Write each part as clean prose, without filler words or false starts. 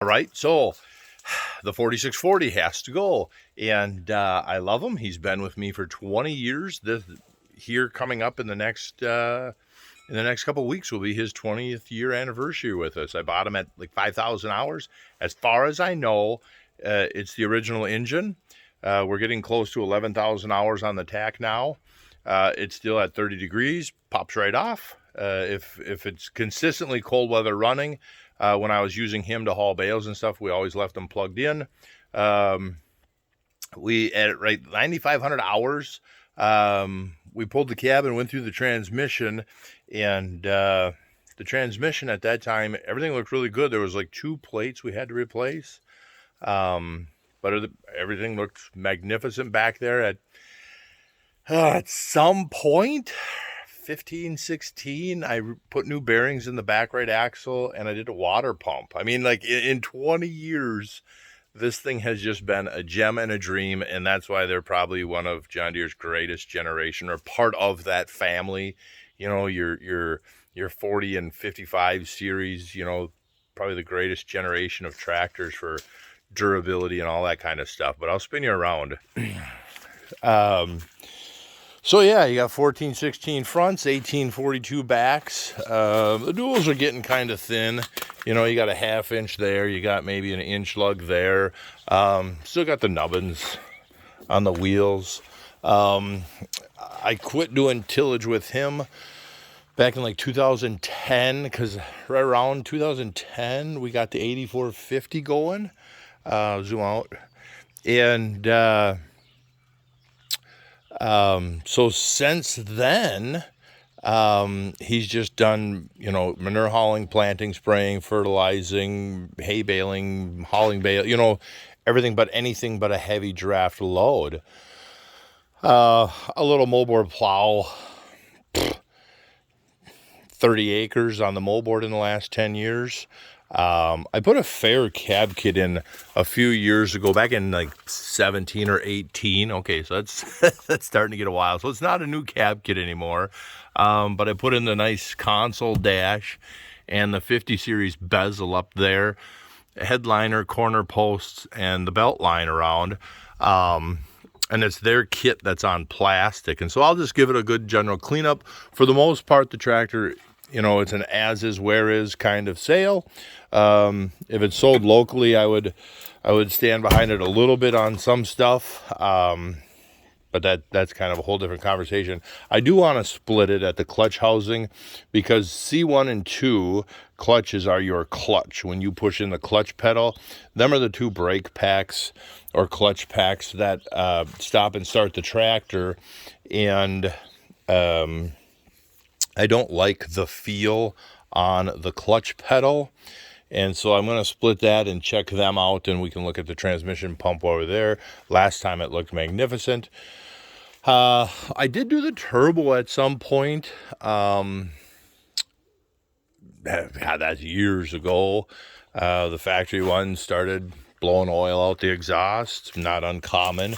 right, so the 4640 has to go, and I love him. He's been with me for 20 years. Here coming up in the next couple of weeks will be his 20th year anniversary with us. I bought him at like 5,000 hours. As far as I know, it's the original engine. We're getting close to 11,000 hours on the tack now. It's still at 30 degrees, pops right off. If it's consistently cold weather running, when I was using him to haul bales and stuff, we always left them plugged in. We at 9,500 hours. We pulled the cab and went through the transmission, and the transmission at that time, everything looked really good. There was like 2 plates we had to replace, but everything looked magnificent back there. At some point, 15, 16, I put new bearings in the back right axle, and I did a water pump. I mean, like in 20 years, this thing has just been a gem and a dream, and that's why they're probably one of John Deere's greatest generation, or part of that family. You know, your 40 and 55 series, you know, probably the greatest generation of tractors for durability and all that kind of stuff. But I'll spin you around. So yeah, you got 1416 fronts, 1842 backs. The duals are getting kind of thin. You know, you got a 1/2 inch there. You got maybe an inch lug there. Still got the nubbins on the wheels. I quit doing tillage with him back in like 2010, because right around 2010, we got the 8450 going. Zoom out. And so since then, he's just done, you know, manure hauling, planting, spraying, fertilizing, hay baling, hauling bale, you know, everything but anything but a heavy draft load. A little moldboard plow, 30 acres on the moldboard in the last 10 years. I put a fair cab kit in a few years ago, back in like 17 or 18. Okay, so that's that's starting to get a while. So it's not a new cab kit anymore. But I put in the nice console dash and the 50 series bezel up there, headliner, corner posts, and the belt line around. And it's their kit that's on plastic. And so I'll just give it a good general cleanup. For the most part, the tractor, you know, it's an as is, where is kind of sale. If it's sold locally, I would stand behind it a little bit on some stuff. But that's kind of a whole different conversation. I do want to split it at the clutch housing, because C1 and 2 clutches are your clutch. When you push in the clutch pedal, them are the 2 brake packs or clutch packs that stop and start the tractor. And I don't like the feel on the clutch pedal. And so I'm going to split that and check them out, and we can look at the transmission pump over there. Last time it looked magnificent. I did do the turbo at some point. God, that's years ago. The factory one started blowing oil out the exhaust. Not uncommon.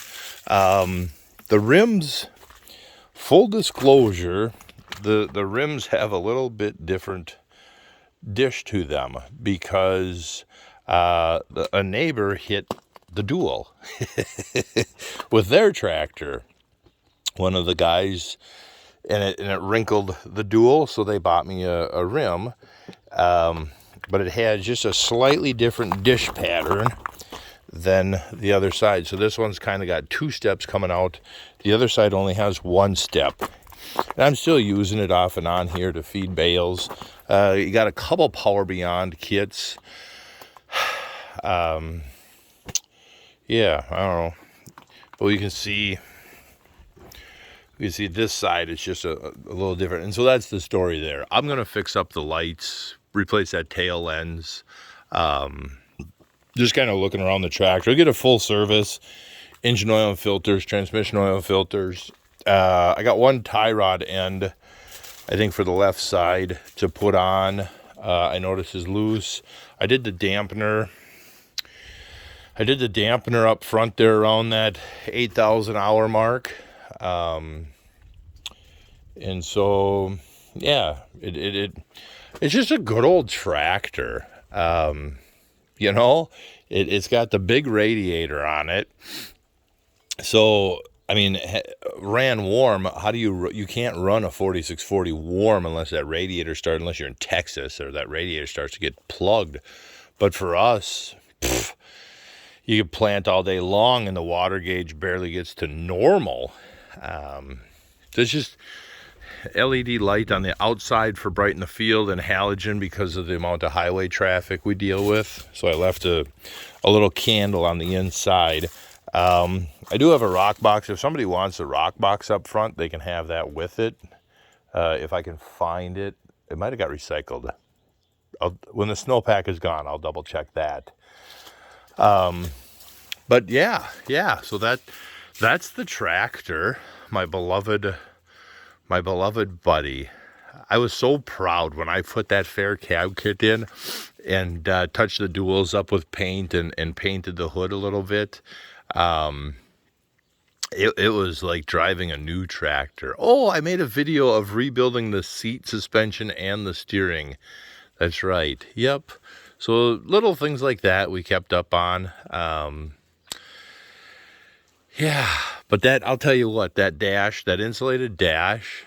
The rims, full disclosure, the rims have a little bit different dish to them, because a neighbor hit the dual with their tractor. One of the guys, and it wrinkled the dual, so they bought me a rim, but it had just a slightly different dish pattern than the other side. So this one's kind of got 2 steps coming out. The other side only has 1 step. And I'm still using it off and on here to feed bales. You got a couple Power Beyond kits. Yeah, I don't know. But you can see this side, it's just a little different. And so that's the story there. I'm going to fix up the lights, replace that tail lens. Just kind of looking around the tractor. I get a full service, engine oil and filters, transmission oil and filters. I got 1 tie rod end, I think, for the left side to put on. I noticed is loose. I did the dampener up front there around that 8,000 hour mark. And so, yeah, it's just a good old tractor. you know. It's got the big radiator on it. So, I mean, ran warm. How do you can't run a 4640 warm unless that radiator starts, unless you're in Texas or that radiator starts to get plugged. But for us, you can plant all day long and the water gauge barely gets to normal. There's just LED light on the outside for bright in the field and halogen because of the amount of highway traffic we deal with. So I left a little candle on the inside. I do have a rock box. If somebody wants a rock box up front, they can have that with it. If I can find it, it might have got recycled. When the snowpack is gone, I'll double check that. But yeah. So that's the tractor, my beloved buddy. I was so proud when I put that fair cab kit in and touched the duals up with paint and painted the hood a little bit. It was like driving a new tractor. Oh, I made a video of rebuilding the seat suspension and the steering. That's right. Yep. So little things like that we kept up on. Yeah, but I'll tell you what, that insulated dash,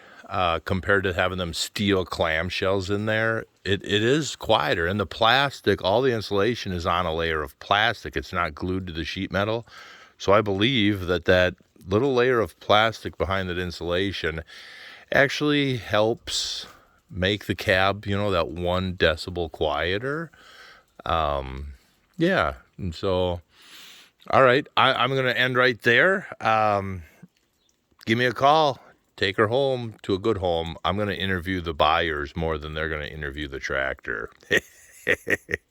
compared to having them steel clamshells in there, it is quieter. And the plastic, all the insulation is on a layer of plastic. It's not glued to the sheet metal. So I believe that little layer of plastic behind that insulation actually helps make the cab, that 1 decibel quieter. Yeah, and so, all right, I'm going to end right there. Give me a call. Take her home to a good home. I'm going to interview the buyers more than they're going to interview the tractor.